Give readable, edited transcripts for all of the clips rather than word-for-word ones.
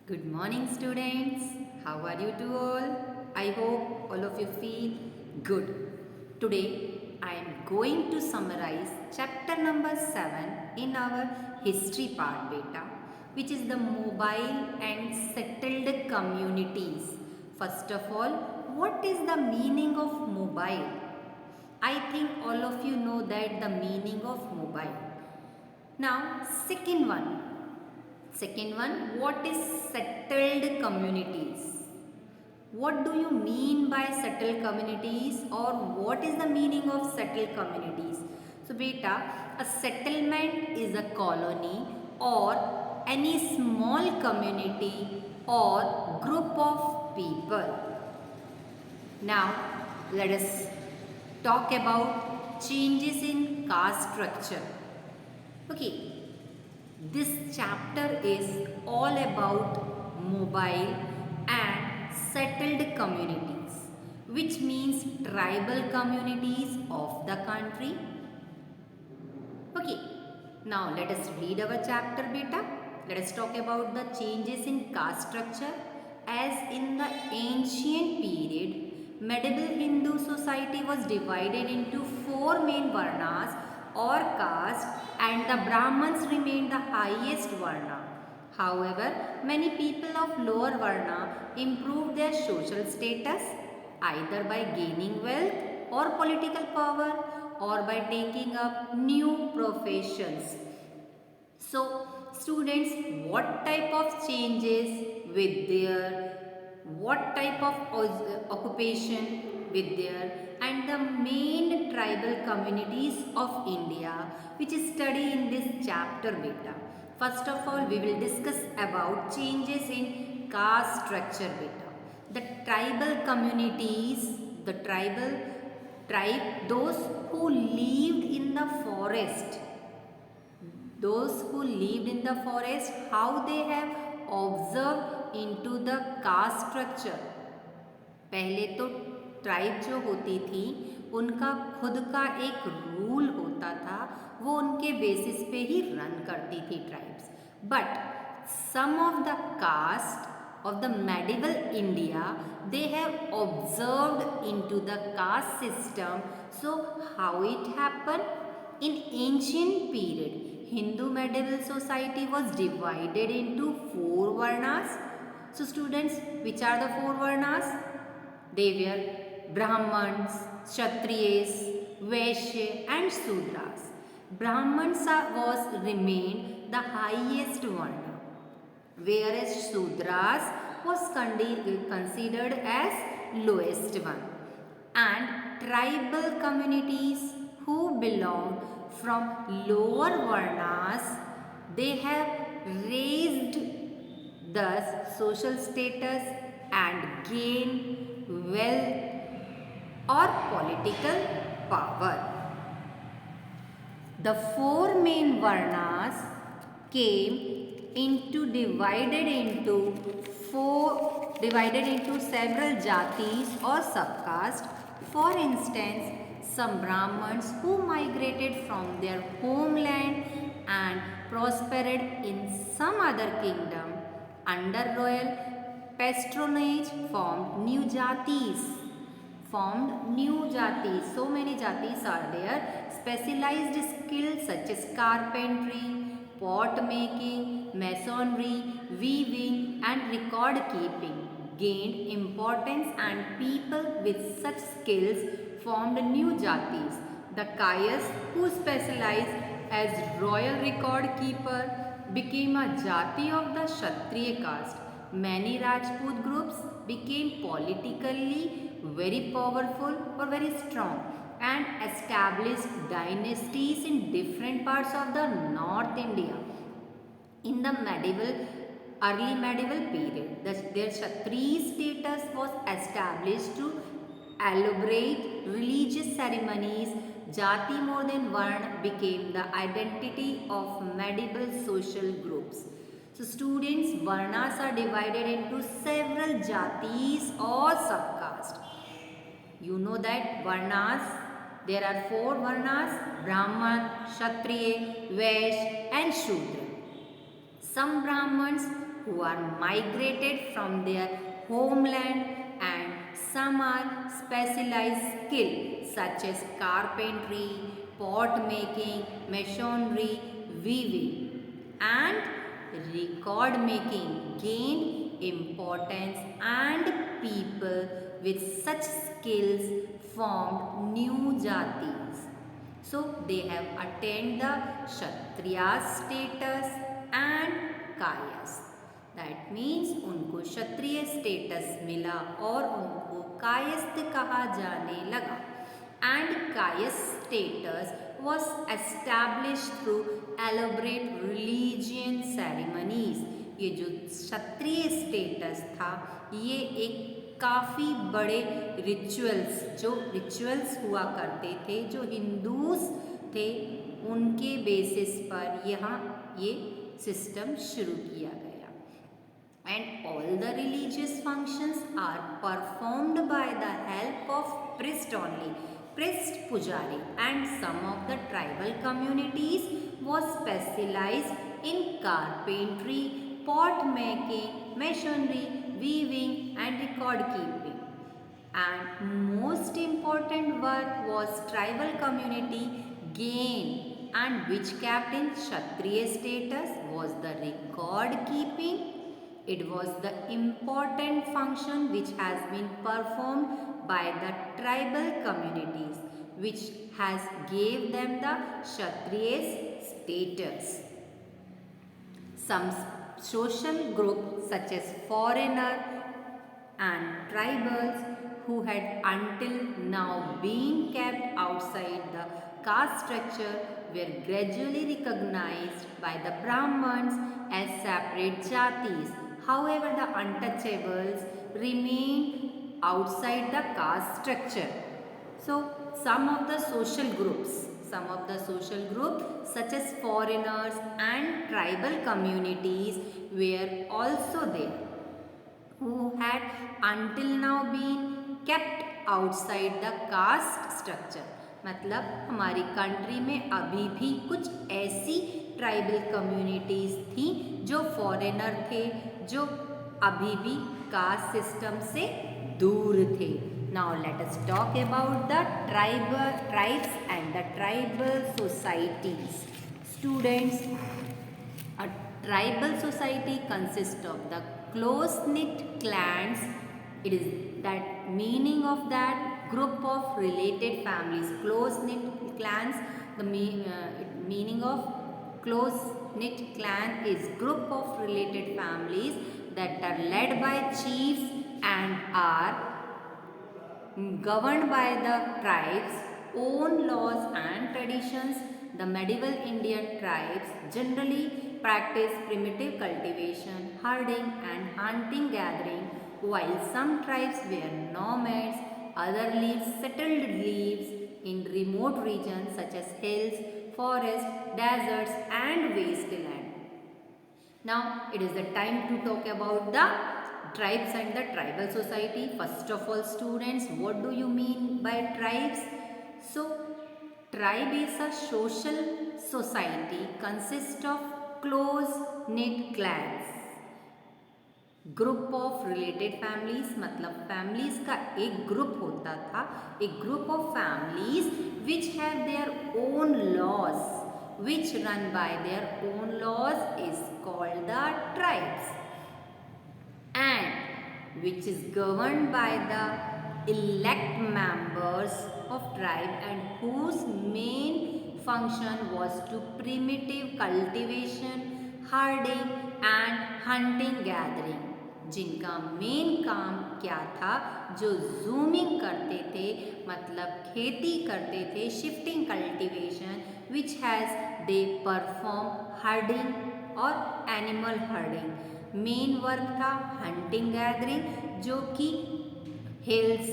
Good morning, students. How are you two all? I hope all of you feel good. Today, I am going to summarize chapter number 7 in our history part, beta, which is the mobile and settled communities. First of all, what is the meaning of mobile? I think all of you know that the meaning of mobile. Now, second one, what is settled communities? What do you mean by settled communities, or what is the meaning of settled communities? So beta, a settlement is a colony or any small community or group of people. Now let us talk about changes in caste structure. Okay, this chapter is all about mobile and settled communities, which means tribal communities of the country. Okay, now let us read our chapter, beta. Let us talk about the changes in caste structure. As in the ancient period, medieval Hindu society was divided into four main varnas or caste, and the Brahmins remained the highest varna. However, many people of lower varna improved their social status either by gaining wealth or political power or by taking up new professions. So, students, what type of changes with their, what type of occupation with their, and the main tribal communities of India, which is studied in this chapter, beta. First of all, we will discuss about changes in caste structure, beta. The tribal communities, the tribe, those who lived in the forest, those who lived in the forest, how they have observed into the caste structure. पहले तो tribe जो होती थी उनका खुद का एक rule होता था, वो उनके बेसिस पे ही रन करती थी tribes. But some of the caste of the medieval India, they have observed into the caste system. So how it happened? In ancient period, Hindu medieval society was divided into four varnas. So students, which are the four varnas? They were Brahmans, Kshatriyas, Vaishya and Sudras. Brahmans was remained the highest varna, whereas Sudras was considered as lowest one. And tribal communities who belong from lower varnas, they have raised thus social status and gain wealth or political power. The four main varnas came into divided into several jatis or subcaste. For instance, some Brahmins who migrated from their homeland and prospered in some other kingdom under royal patronage formed new jatis. So many jatis are there. Specialized skills such as carpentry, pot making, masonry, weaving and record keeping gained importance, and people with such skills formed new jatis. The Kayas, who specialized as royal record keeper, became a jati of the Kshatriya caste. Many Rajput groups became politically very powerful or very strong and established dynasties in different parts of the North India. In the early medieval period, their Kshatriya status was established to elaborate religious ceremonies. Jati more than one became the identity of medieval social groups. So students, varnas are divided into several jatis or subcaste. You know that varnas, there are four varnas: Brahman, Kshatriya, Vaishya and Shudra. Some Brahmins who are migrated from their homeland, and some are specialized skill such as carpentry, pot making, masonry, weaving, and record making gained importance, and people with such skills formed new jatis. So they have attained the Kshatriya status and Kayastha. That means उनको Kshatriya status मिला और उनको कायस्थ कहा जाने लगा. And Kayastha status was established through elaborate religion ceremonies. ये जो क्षत्रिय status था ये एक काफ़ी बड़े रिचुअल्स हुआ करते थे जो हिंदूज थे उनके बेसिस पर यहाँ ये सिस्टम शुरू किया गया. And all the religious functions are performed by the help of priest only, priest pujari, and some of the tribal communities was specialized in carpentry, pot making, masonry, weaving, and record keeping. And most important work was tribal community gain, and which kept in Kshatriya status was the record keeping. It was the important function which has been performed by the tribal communities, which has gave them the Kshatriya status. Some social groups such as foreigner and tribals who had until now been kept outside the caste structure were gradually recognized by the Brahmins as separate jatis. However, the untouchables remained outside the caste structure. So, some of the social groups such as foreigners and tribal communities were also there, who had until now been kept outside the caste structure. मतलब हमारी country में अभी भी कुछ ऐसी tribal communities थी जो foreigner थे, जो अभी भी कास्ट सिस्टम से दूर थे. Now let us talk about the tribes and the tribal societies. Students, a tribal society consists of the close-knit clans. It is that meaning of that group of related families. Close-knit clans, the meaning of close-knit clan is group of related families that are led by chiefs and are governed by the tribe's own laws and traditions. The medieval Indian tribes generally practiced primitive cultivation, herding and hunting gathering, while some tribes were nomads. Other settled lives in remote regions such as hills, forests, deserts and wasteland. Now it is the time to talk about the tribes and the tribal society. First of all, students, what do you mean by tribes? So, tribe is a social society consists of close-knit clans. Group of related families मतलब families का एक group होता था, एक group of families which have their own laws, which run by their own laws is called the tribes, and which is governed by the elect members of tribe and whose main function was to primitive cultivation, herding and hunting gathering. जिनका main काम क्या था, जो zooming करते थे मतलब खेती करते थे, shifting cultivation, which has they perform herding और एनिमल हर्डिंग. मेन वर्क था हंटिंग गैदरिंग, जो कि hills,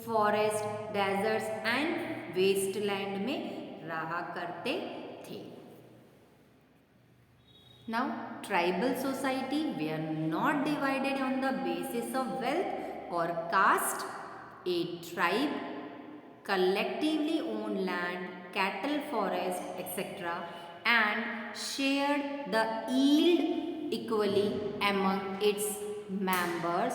forest, deserts and wasteland में रहा करते थे. Now, tribal society were not divided on the basis of wealth or caste. A tribe collectively owned land, cattle, forest, etc. and shared the yield equally among its members.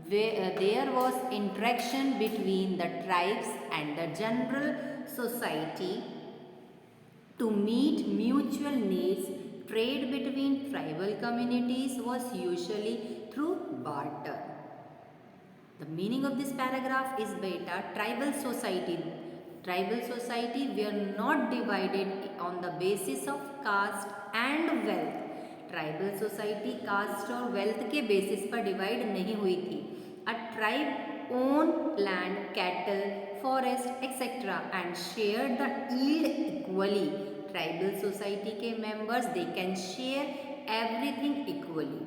There was interaction between the tribes and the general society to meet mutual needs. Trade between tribal communities was usually through barter. The meaning of this paragraph is beta tribal society. Tribal society were not divided on the basis of caste and wealth. Tribal society caste और wealth के basis पर divide नहीं हुई थी. A tribe own land, cattle, forest etcetera and share the yield equally. Tribal society के members they can share everything equally.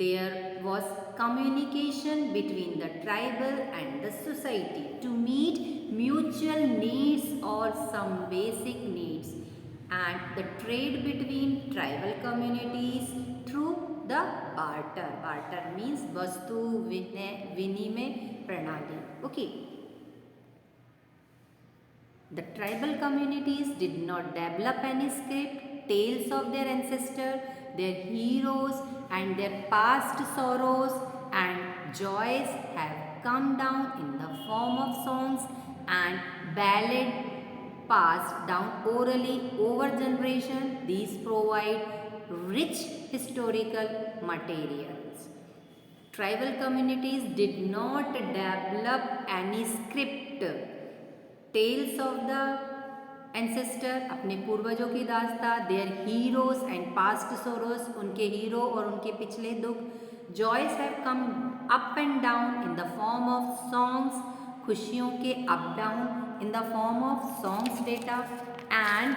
There was communication between the tribal and the society to meet mutual needs or some basic needs, and the trade between tribal communities through the barter. Barter means vastu vinimay pranali. Okay. The tribal communities did not develop any script, tales of their ancestors, their heroes and their past sorrows and joys have come down in the form of songs and ballad passed down orally over generation. These provide rich historical materials. Tribal communities did not develop any script. Tales of the ancestor, अपने पूर्वजों की दास्ता, their heroes and past sorrows, उनके hero और उनके पिछले दुख. Joys have come up and down in the form of songs, खुशियों के up down in the form of songs data. And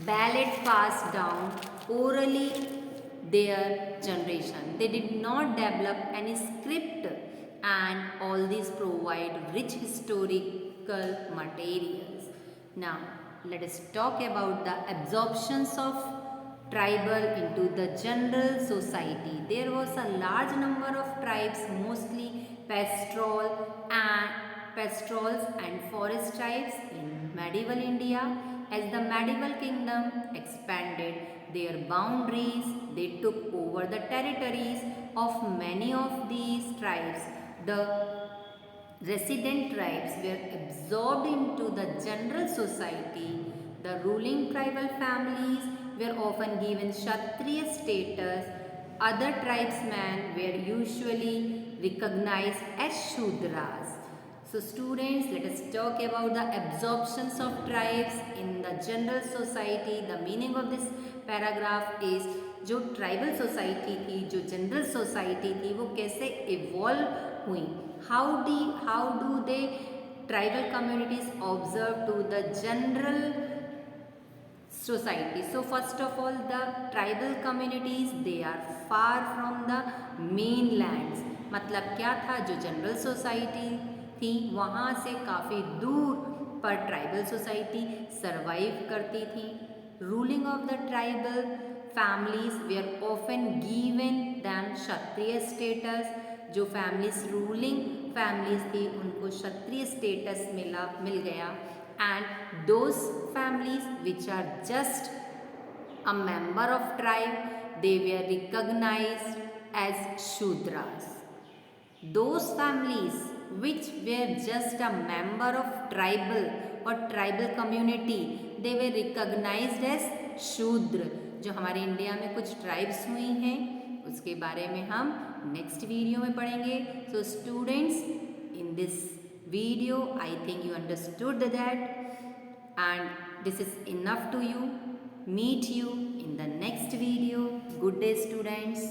ballad pass down orally their generation. They did not develop any script and all this provide rich historical materials. Now, let us talk about the absorptions of tribal into the general society. There was a large number of tribes, mostly pastorals and forest tribes in medieval India. As the medieval kingdom expanded their boundaries, they took over the territories of many of these tribes. The resident tribes were absorbed into the general society. The ruling tribal families were often given Kshatriya status. Other tribesmen were usually recognized as Shudras. So students, let us talk about the absorptions of tribes in the general society. The meaning of this paragraph is जो tribal society थी, जो general society थी, वो कैसे evolve हुई. How do they tribal communities observe to the general society? So first of all, the tribal communities, they are far from the mainlands. मतलब क्या था, जो जनरल सोसाइटी थी वहाँ से काफ़ी दूर पर ट्राइबल सोसाइटी सर्वाइव करती थी. Ruling of the tribal families were often given them Kshatriya status. जो फैमिलीज रूलिंग फैमिलीज थी उनको क्षत्रिय स्टेटस मिल गया. And those families which are just a member of tribe, they were recognised as Shudras. Those families which were just a member of tribal community, they were recognized as शूद्र. जो हमारे India में कुछ tribes हुई हैं उसके बारे में हम नेक्स्ट वीडियो में पढ़ेंगे. So students, in this video I think you understood that and this is enough to you. Meet you in the next video. Good day students.